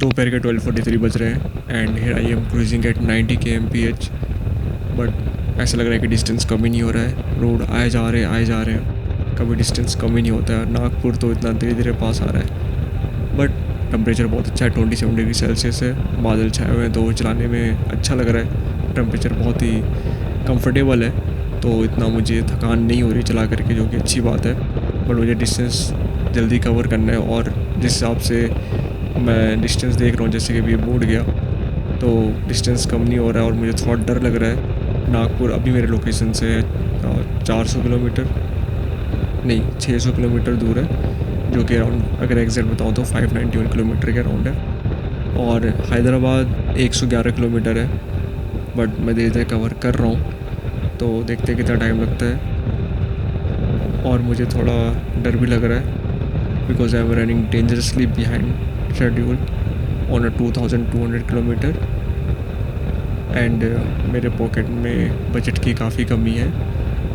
दोपहर के 12:43 बज रहे हैं and here I am cruising at 90 kmph। But ऐसा लग रहा है कि डिस्टेंस कम ही नहीं हो रहा है। रोड आए जा रहे हैं, कभी डिस्टेंस कम ही नहीं होता है। नागपुर तो इतना धीरे धीरे पास आ रहा है। बट टेम्परेचर बहुत अच्छा है, 27 डिग्री सेल्सियस है। बादल छाए हुए हैं तो चलाने में अच्छा लग रहा है। टेम्परेचर बहुत ही कंफर्टेबल है, तो इतना मुझे थकान नहीं हो रही चला करके, जो कि अच्छी बात है। बट मुझे डिस्टेंस जल्दी कवर करना है और जिस हिसाब से मैं डिस्टेंस देख रहा हूँ, जैसे कि अभी बोर्ड गया तो डिस्टेंस कम नहीं हो रहा है और मुझे थोड़ा डर लग रहा है। नागपुर अभी मेरे लोकेशन से 400 किलोमीटर नहीं 600 किलोमीटर दूर है, जो कि अराउंड अगर एग्जैक्ट बताऊँ तो 591 किलोमीटर के अराउंड है। और हैदराबाद 111 किलोमीटर है। बट मैं धीरे धीरे कवर कर रहा हूँ, तो देखते कितना टाइम लगता है। और मुझे थोड़ा डर भी लग रहा है because I am running dangerously behind schedule on a 2200 kilometre and मेरे पॉकेट में बजट की काफ़ी कमी है।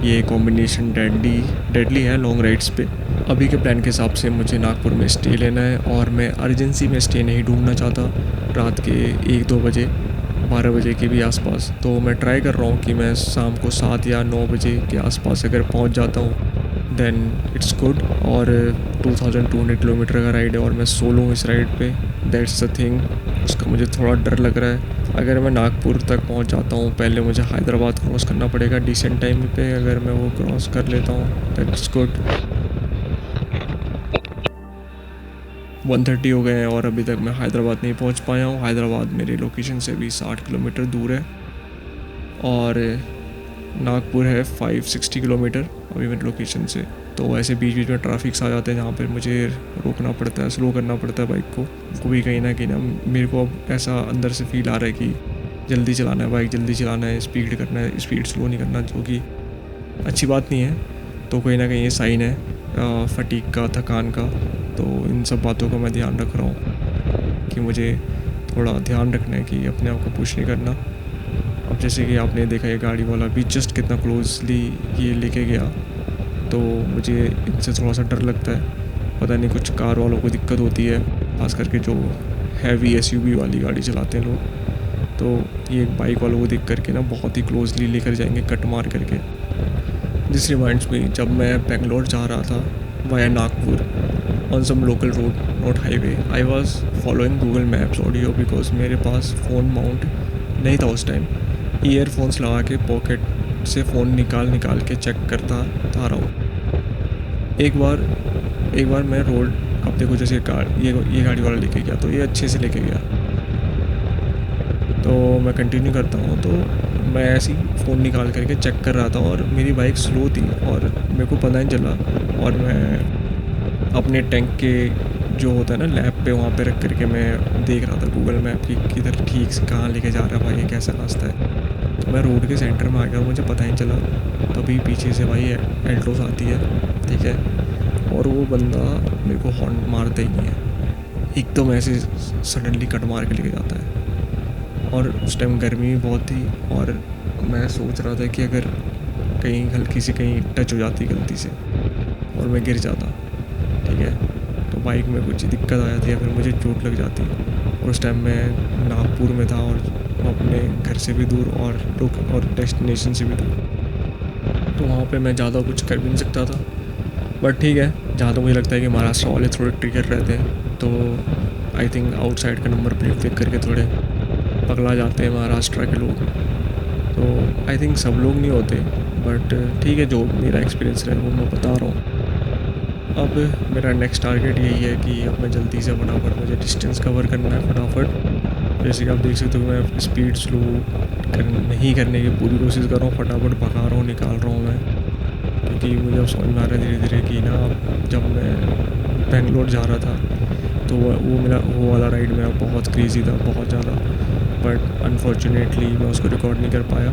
ये कॉम्बिनेशन डेडली है लॉन्ग राइड्स पे। अभी के प्लान के हिसाब से मुझे नागपुर में स्टे लेना है और मैं अर्जेंसी में स्टे नहीं ढूंढना चाहता रात के 1-2 बजे 12 बजे के भी आसपास। तो मैं ट्राई कर रहा हूँ कि मैं शाम को 7 या 9 बजे के आसपास अगर पहुँच जाता हूँ देन इट्स गुड। और 2200 किलोमीटर का राइड है और मैं सोलो हूँ इस राइड पे, दैट्स द थिंग। उसका मुझे थोड़ा डर लग रहा है। अगर मैं नागपुर तक पहुँच जाता हूँ, पहले मुझे हैदराबाद क्रॉस करना पड़ेगा डिसेंट टाइम पे। अगर मैं वो क्रॉस कर लेता हूँ दैट इट्स गुड। 1:30 हो गए हैं और अभी तक मैं हैदराबाद नहीं पहुँच पाया हूँ। हैदराबाद मेरे लोकेशन से भी 60 किलोमीटर दूर है और नागपुर है 560 किलोमीटर अभी मेरे लोकेशन से। तो ऐसे बीच बीच में ट्रैफिक्स आ जाते हैं जहाँ पर मुझे रोकना पड़ता है, स्लो करना पड़ता है बाइक को भी कहीं ना मेरे को अब ऐसा अंदर से फील आ रहा है कि जल्दी चलाना है बाइक, जल्दी चलाना है, स्पीड करना है, स्पीड स्लो नहीं करना, जो कि अच्छी बात नहीं है। तो कहीं ना कहीं ये साइन है फटीग का, थकान का। तो इन सब बातों का मैं ध्यान रख रहा हूँ कि मुझे थोड़ा ध्यान रखना है कि अपने आप को पुश नहीं करना। अब जैसे कि आपने देखा ये गाड़ी वाला भी जस्ट कितना क्लोजली ये लेके गया, तो मुझे इनसे थोड़ा सा डर लगता है। पता नहीं कुछ कार वालों को दिक्कत होती है, खास करके जो हैवी SUV वाली गाड़ी चलाते हैं लोग। तो ये बाइक वालों को देख करके ना बहुत ही क्लोजली लेकर जाएंगे कट मार करके। दिस रिमाइंड्स मी, जब मैं बेंगलोर जा रहा था via Nagpur on some local road not highway, I was following Google Maps audio because मेरे पास फ़ोन माउंट नहीं था उस टाइम। ईयरफोन्स लगा के पॉकेट से फ़ोन निकाल के चेक करता आ रहा हूँ। एक बार मैं रोड, अब देखो जैसे ये गाड़ी वाला लेके गया तो ये अच्छे से लेके गया, तो मैं कंटिन्यू करता हूँ। तो मैं ऐसे ही फ़ोन निकाल करके चेक कर रहा था और मेरी बाइक स्लो थी और मेरे को पता नहीं चला। और मैं अपने टैंक के जो होता है ना लैब पे, वहाँ पे रख करके मैं देख रहा था गूगल मैप की किधर ठीक से कहाँ लेके जा रहा है भाई, ये कैसा रास्ता है। तो मैं रोड के सेंटर में आ गया और मुझे पता ही चला। तभी पीछे से भाई एल्टोस आती है, ठीक है, और वो बंदा मेरे को हॉर्न मारता ही नहीं है, एकदम ऐसे सडनली कट मार के लेके जाता है। और उस टाइम गर्मी भी बहुत थी और मैं सोच रहा था कि अगर कहीं हल्की सी कहीं टच हो जाती गलती से और मैं गिर जाता, ठीक है, तो बाइक में कुछ दिक्कत आ जाती या फिर मुझे चोट लग जाती। और उस टाइम मैं नागपुर में था और अपने घर से भी दूर और डेस्टिनेशन से भी दूर, तो वहाँ पे मैं ज़्यादा कुछ कर भी नहीं सकता था। बट ठीक है, जहाँ तो मुझे लगता है कि महाराष्ट्र वाले थोड़े ट्रिगर रहते हैं, तो आई थिंक आउटसाइड का नंबर प्लेट देख करके थोड़े पगला जाते हैं महाराष्ट्र के लोग। तो आई थिंक सब लोग नहीं होते, बट ठीक है, जो मेरा एक्सपीरियंस रहा वो मैं बता रहा हूँ। अब मेरा नेक्स्ट टारगेट यही है कि अब मैं जल्दी से फटाफट मुझे डिस्टेंस कवर करना है फटाफट। जैसे कि आप देख सकते हो मैं स्पीड स्लो नहीं करने की पूरी कोशिश कर रहा हूँ, फटाफट भगा रहा हूँ, निकाल रहा हूँ मैं, क्योंकि मुझे अब समझ में आ रहा है धीरे धीरे कि ना, जब मैं बेंगलोर जा रहा था तो वो वाला राइड मेरा बहुत क्रेज़ी था, बहुत ज़्यादा। बट अनफॉर्चुनेटली मैं उसको रिकॉर्ड नहीं कर पाया।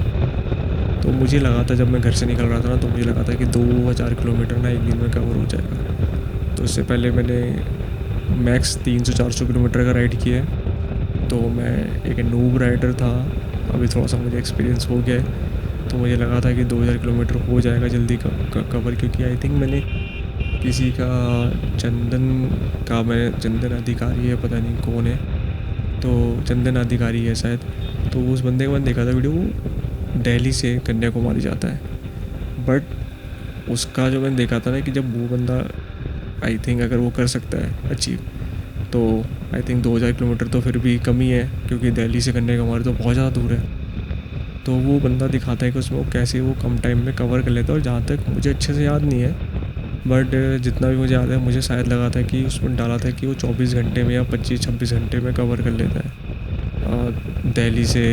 तो मुझे लगा था, जब मैं घर से निकल रहा था ना, तो मुझे लगा था कि 2000 किलोमीटर ना एक दिन में कवर हो जाएगा। तो इससे पहले मैंने मैक्स 300-400 किलोमीटर का राइड किया है। तो मैं एक नूब राइडर था, अभी थोड़ा सा मुझे एक्सपीरियंस हो गया है, तो मुझे लगा था कि 2000 किलोमीटर हो जाएगा जल्दी कवर, क्योंकि आई थिंक मैंने किसी का चंदन अधिकारी है, पता नहीं कौन है, तो चंदन अधिकारी है शायद, तो उस बंदे का मैंने देखा था वीडियो, वो दिल्ली से कन्याकुमारी जाता है। बट उसका जो मैंने देखा था ना कि जब वो बंदा आई थिंक अगर वो कर सकता है अचीव, तो आई थिंक 2000 किलोमीटर तो फिर भी कम ही है, क्योंकि दिल्ली से कन्याकुमारी तो बहुत ज़्यादा दूर है। तो वो बंदा दिखाता है कि उसमें वो कैसे वो कम टाइम में कवर कर लेता है। और जहाँ तक मुझे अच्छे से याद नहीं है, बट जितना भी मुझे याद है, मुझे शायद लगा था कि उसमें डाला था कि वो 24 घंटे में या 25-26 घंटे में कवर कर लेता है दिल्ली से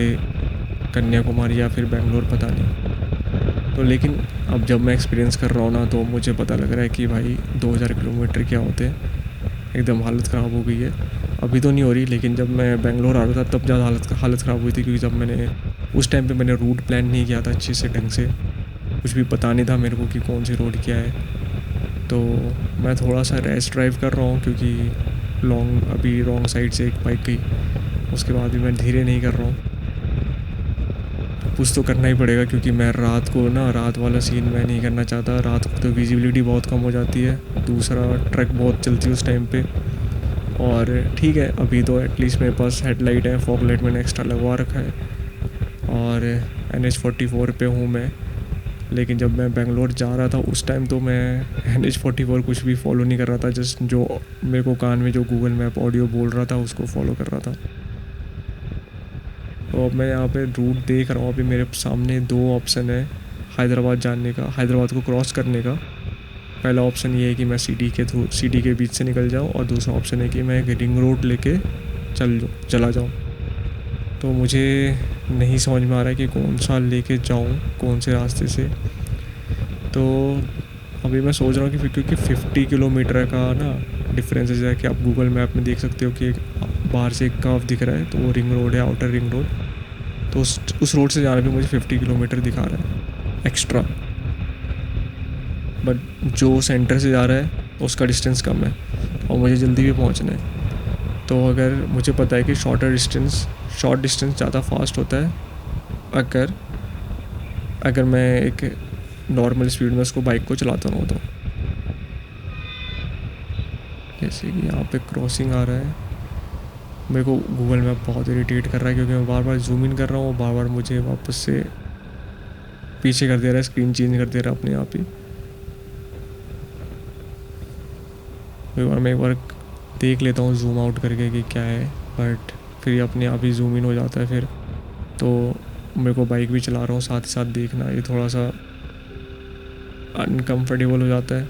कन्याकुमारी या फिर बेंगलोर, पता नहीं। तो लेकिन अब जब मैं एक्सपीरियंस कर रहा हूँ ना, तो मुझे पता लग रहा है कि भाई 2000 किलोमीटर क्या होते हैं। एकदम हालत ख़राब हो गई है। अभी तो नहीं हो रही, लेकिन जब मैं बेंगलोर आ रहा था तब ज़्यादा हालत ख़राब हुई थी, क्योंकि जब मैंने उस टाइम पे मैंने रूट प्लान नहीं किया था अच्छे से ढंग से, कुछ भी पता नहीं था मेरे को कि कौन सी रोड क्या है। तो मैं थोड़ा सा रैश ड्राइव कर रहा हूँ, क्योंकि अभी रॉन्ग साइड से एक बाइक गई, उसके बाद भी मैं धीरे नहीं कर रहा हूँ। कुछ तो करना ही पड़ेगा, क्योंकि मैं रात वाला सीन मैं नहीं करना चाहता। रात को तो विजिबिलिटी बहुत कम हो जाती है, दूसरा ट्रक बहुत चलती है उस टाइम पे। और ठीक है, अभी तो एटलीस्ट मेरे पास हेडलाइट है, फॉग लाइट मैंने एक्स्ट्रा लगवा रखा है, और NH44 पे हूँ मैं। लेकिन जब मैं बेंगलोर जा रहा था उस टाइम तो मैं NH44 कुछ भी फॉलो नहीं कर रहा था, जस्ट जो मेरे को कान में जो गूगल मैप ऑडियो बोल रहा था उसको फॉलो कर रहा था। तो अब मैं यहाँ पे रूट देख रहा हूँ, अभी मेरे सामने 2 ऑप्शन है हैदराबाद जाने का, हैदराबाद को क्रॉस करने का। पहला ऑप्शन ये है कि मैं सिटी के बीच से निकल जाऊँ, और दूसरा ऑप्शन है कि मैं एक रिंग रोड लेके चला जाऊँ। तो मुझे नहीं समझ में आ रहा है कि कौन सा लेके जाऊँ, कौन से रास्ते से। तो अभी मैं सोच रहा हूँ कि क्योंकि 50 किलोमीटर का ना डिफरेंस है, जैसे कि आप गूगल मैप में देख सकते हो कि बाहर से एक कर्व दिख रहा है, तो वो रिंग रोड है, आउटर रिंग रोड। तो उस रोड से जाने पे मुझे 50 किलोमीटर दिखा रहा है एक्स्ट्रा, बट जो सेंटर से जा रहा है उसका डिस्टेंस कम है, और मुझे जल्दी भी पहुंचना है। तो अगर मुझे पता है कि शॉर्ट डिस्टेंस ज़्यादा फास्ट होता है, अगर मैं एक नॉर्मल स्पीड में उसको बाइक को चलाता रहूँ तो। जैसे कि यहाँ पे क्रॉसिंग आ रहा है, मेरे को गूगल मैप बहुत इरिटेट कर रहा है, क्योंकि मैं बार बार जूम इन कर रहा हूँ, बार बार मुझे वापस से पीछे कर दे रहा है, स्क्रीन चेंज कर दे रहा है अपने आप ही। मैं एक बार देख लेता हूँ जूम आउट करके कि क्या है, बट फिर अपने आप ही जूम इन हो जाता है फिर। तो मेरे को बाइक भी चला रहा हूँ साथ ही साथ देखना, ये थोड़ा सा अनकम्फर्टेबल हो जाता है,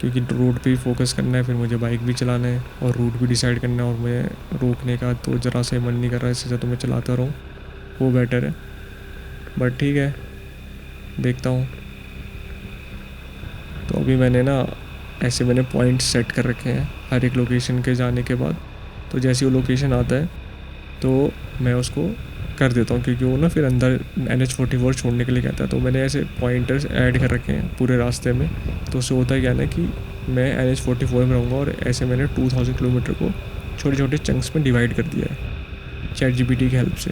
क्योंकि रोड पे ही फोकस करना है, फिर मुझे बाइक भी चलाना है और रूट भी डिसाइड करना है, और मैं रोकने का तो ज़रा से मन नहीं कर रहा है, इससे तो मैं चलाता रहूँ, वो बेटर है। बट ठीक है, देखता हूँ। तो अभी मैंने पॉइंट सेट कर रखे हैं हर एक लोकेशन के जाने के बाद। तो जैसे वो लोकेशन आता है तो मैं उसको कर देता हूँ, क्योंकि वो ना फिर अंदर NH44 छोड़ने के लिए कहता है। तो मैंने ऐसे पॉइंटर्स ऐड कर रखे हैं पूरे रास्ते में। तो उससे होता है क्या ना कि मैं NH44 में रहूँगा, और ऐसे मैंने 2000 किलोमीटर को छोटे छोटे चंक्स में डिवाइड कर दिया है ChatGPT की हेल्प से।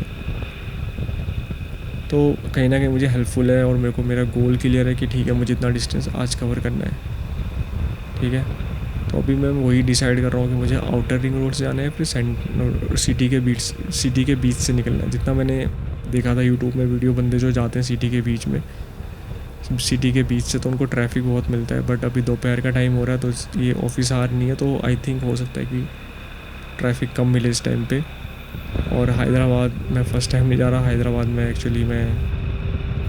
तो कहीं ना कहीं मुझे हेल्पफुल है, और मेरे को मेरा गोल क्लियर है कि ठीक है, मुझे इतना डिस्टेंस आज कवर करना है, ठीक है। तो अभी मैं वही डिसाइड कर रहा हूँ कि मुझे आउटर रिंग रोड से जाना है, फिर सिटी के बीच से निकलना है। जितना मैंने देखा था यूट्यूब में वीडियो, बंदे जो जाते हैं सिटी के बीच से तो उनको ट्रैफिक बहुत मिलता है। बट अभी दोपहर का टाइम हो रहा है, तो ये ऑफिस आवर नहीं है, तो आई थिंक हो सकता है कि ट्रैफिक कम मिले इस टाइम पे। और हैदराबाद मैं फ़र्स्ट टाइम नहीं जा रहा। हैदराबाद में एक्चुअली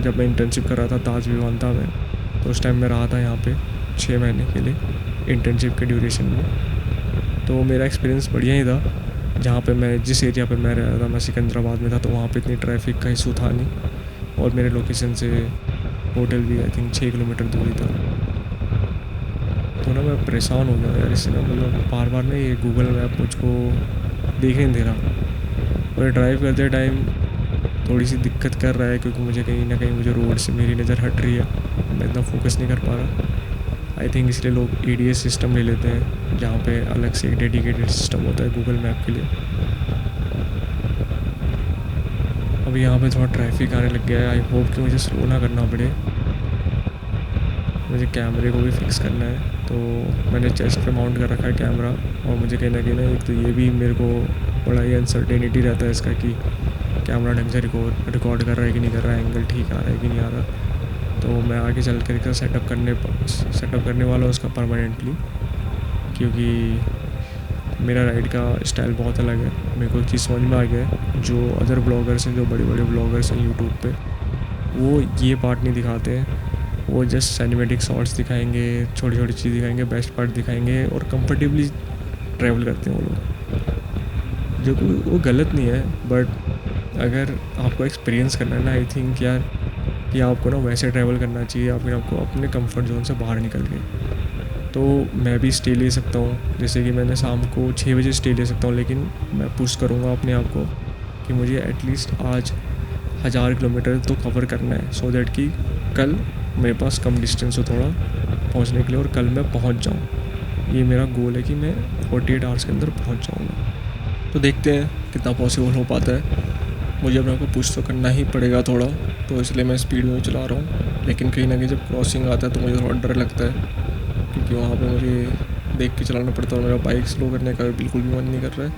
जब मैं इंटर्नशिप कर रहा था ताज विवांता में, तो उस टाइम मैं रहा था यहाँ पे 6 महीने के लिए इंटर्नशिप के ड्यूरेशन में। तो मेरा एक्सपीरियंस बढ़िया ही था। जहाँ पे जिस एरिया पे मैं रह रहा था, मैं सिकंदराबाद में था, तो वहाँ पे इतनी ट्रैफिक का इशू था नहीं, और मेरे लोकेशन से होटल भी आई थिंक 6 किलोमीटर दूरी था। तो ना मैं परेशान हो गया यार इससे, मतलब बार बार ये गूगल मैप मुझको देखने नहीं दे रहा, और ड्राइव करते टाइम थोड़ी सी दिक्कत कर रहा है, क्योंकि मुझे कहीं ना कहीं रोड से मेरी नज़र हट रही है, मैं इतना फोकस नहीं कर पा रहा। आई थिंक इसलिए लोग ADS सिस्टम ले लेते हैं, जहाँ पे अलग से एक डेडिकेटेड सिस्टम होता है गूगल मैप के लिए। अभी यहाँ पे थोड़ा ट्रैफिक आने लग गया है, आई होप कि मुझे स्लो ना करना पड़े। मुझे कैमरे को भी फिक्स करना है, तो मैंने चेस्ट पे माउंट कर रखा है कैमरा, और मुझे कहीं ना एक तो ये भी मेरे को बड़ा ही अनसर्टेनिटी रहता है इसका कि कैमरा ढंग से रिकॉर्ड कर रहा है कि नहीं कर रहा है, एंगल ठीक आ रहा है कि नहीं आ रहा। तो मैं आगे चल कर का सेटअप करने वाला हूँ उसका परमानेंटली, क्योंकि मेरा राइड का स्टाइल बहुत अलग है। मेरे को एक चीज़ समझ में आ गया है, जो अदर ब्लॉगर्स हैं, जो बड़े बड़े ब्लॉगर्स हैं यूट्यूब पे, वो ये पार्ट नहीं दिखाते हैं। वो जस्ट सिनेमैटिक शॉट्स दिखाएंगे, छोटी छोटी चीज़ दिखाएंगे, बेस्ट पार्ट दिखाएंगे और कंफर्टेबली ट्रैवल करते हैं वो लोग, जो कि वो गलत नहीं है। बट अगर आपको एक्सपीरियंस करना है ना, आई थिंक यार कि आपको ना वैसे ट्रैवल करना चाहिए, अपने आपको अपने कंफर्ट जोन से बाहर निकल के। तो मैं भी स्टे ले सकता हूँ, जैसे कि मैंने शाम को 6 बजे स्टे ले सकता हूँ, लेकिन मैं पुश करूँगा अपने आप को कि मुझे एटलीस्ट आज 1000 किलोमीटर तो कवर करना है, सो दैट कि कल मेरे पास कम डिस्टेंस हो थोड़ा पहुँचने के लिए और कल मैं पहुँच जाऊँ। ये मेरा गोल है कि मैं 48 आवर्स के अंदर पहुँच जाऊँगा। तो देखते हैं कितना पॉसिबल हो पाता है। मुझे अपने को पुश तो करना ही पड़ेगा थोड़ा, तो इसलिए मैं स्पीड में चला रहा हूँ। लेकिन कहीं ना कहीं जब क्रॉसिंग आता है तो मुझे थोड़ा डर लगता है, क्योंकि वहाँ पे मुझे देख के चलाना पड़ता है और मेरा बाइक स्लो करने का बिल्कुल भी मन नहीं कर रहा है।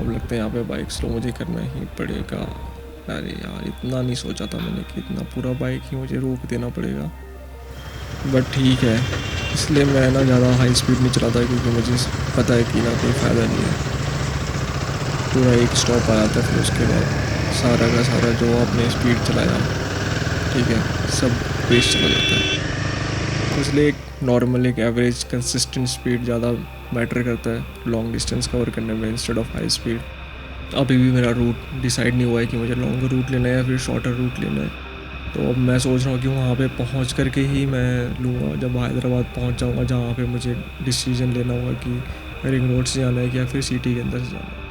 अब लगता है यहाँ पे बाइक स्लो मुझे करना ही पड़ेगा। अरे यार, इतना नहीं सोचा था मैंने कि इतना पूरा बाइक ही मुझे रोक देना पड़ेगा, बट ठीक है। इसलिए मैं ना ज़्यादा हाई स्पीड नहीं चलाता, क्योंकि मुझे पता है कि ना कोई फ़ायदा नहीं है। पूरा एक स्टॉप आया था, फिर उसके बाद सारा का सारा जो आपने स्पीड चलाया, ठीक है, सब वेस्ट चला जाता है। इसलिए एक नॉर्मल, एक एवरेज कंसिस्टेंट स्पीड ज़्यादा मैटर करता है लॉन्ग डिस्टेंस कवर करने में, इंस्टेड ऑफ हाई स्पीड। अभी भी मेरा रूट डिसाइड नहीं हुआ है कि मुझे लॉन्गर रूट लेना है या फिर शॉर्टर रूट लेना है। तो अब मैं सोच रहा हूँ कि वहाँ पे पहुँच करके ही मैं लूँगा, जब हैदराबाद पहुँच जाऊँगा, जहाँ पे मुझे डिसीजन लेना होगा कि रिंग रोड से जाना है या फिर सिटी के अंदर से जाना है।